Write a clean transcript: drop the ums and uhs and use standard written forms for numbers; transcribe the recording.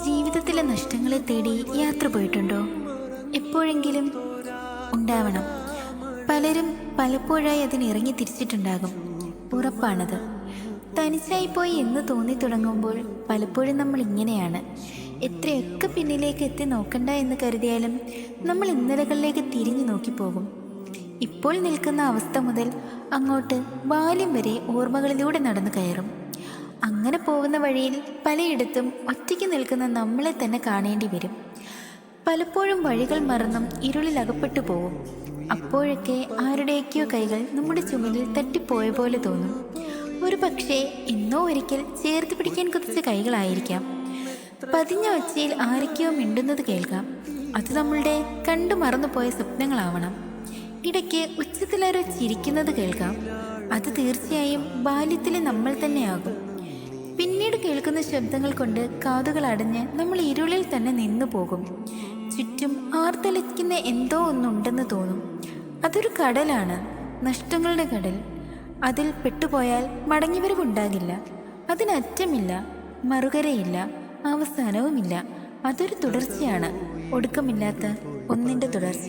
ജീവിതത്തിലെ നഷ്ടങ്ങളെ തേടി യാത്ര പോയിട്ടുണ്ടോ? എപ്പോഴെങ്കിലും ഉണ്ടാവണം. പലരും പലപ്പോഴായി അതിനിറങ്ങി തിരിച്ചിട്ടുണ്ടാകും, ഉറപ്പാണത്. തനിച്ചായിപ്പോയി എന്ന് തോന്നി തുടങ്ങുമ്പോൾ പലപ്പോഴും നമ്മൾ ഇങ്ങനെയാണ്. എത്രയൊക്കെ പിന്നിലേക്ക് എത്തി നോക്കണ്ട എന്ന് കരുതിയാലും നമ്മൾ ഇന്നലകളിലേക്ക് തിരിഞ്ഞു നോക്കിപ്പോകും. ഇപ്പോൾ നിൽക്കുന്ന അവസ്ഥ മുതൽ അങ്ങോട്ട് ബാല്യം വരെ ഓർമ്മകളിലൂടെ നടന്നു കയറും. അങ്ങനെ പോകുന്ന വഴിയിൽ പലയിടത്തും ഒറ്റയ്ക്ക് നിൽക്കുന്ന നമ്മളെ തന്നെ കാണേണ്ടി വരും. പലപ്പോഴും വഴികൾ മറന്നും ഇരുളിൽ അകപ്പെട്ടു പോകും. അപ്പോഴൊക്കെ ആരുടെയൊക്കെയോ കൈകൾ നമ്മുടെ ചുമലിൽ തട്ടിപ്പോയ പോലെ തോന്നും. ഒരു പക്ഷേ എന്നോ ഒരിക്കൽ ചേർത്ത് പിടിക്കാൻ കുതിച്ച കൈകളായിരിക്കാം. പതിഞ്ഞ ഒച്ചയിൽ ആരൊക്കെയോ മിണ്ടുന്നത് കേൾക്കാം. അത് നമ്മളുടെ കണ്ടു മറന്നുപോയ സ്വപ്നങ്ങളാവണം. ഇടയ്ക്ക് ഉച്ചത്തിലാരോ ചിരിക്കുന്നത് കേൾക്കാം. അത് തീർച്ചയായും ബാല്യത്തിലെ നമ്മൾ തന്നെയാകും. പിന്നീട് കേൾക്കുന്ന ശബ്ദങ്ങൾ കൊണ്ട് കാതുകൾ അടഞ്ഞ് നമ്മൾ ഇരുളിൽ തന്നെ നിന്നു പോകും. ചുറ്റും ആർത്തലിക്കുന്ന എന്തോ ഒന്നുണ്ടെന്ന് തോന്നും. അതൊരു കടലാണ്, നഷ്ടങ്ങളുടെ കടൽ. അതിൽ പെട്ടുപോയാൽ മടങ്ങിവരവുണ്ടാകില്ല. അതിനറ്റമില്ല, മറുകരയില്ല, അവസാനവുമില്ല. അതൊരു തുടർച്ചയാണ്, ഒടുക്കമില്ലാത്ത ഒന്നിൻ്റെ തുടർച്ച.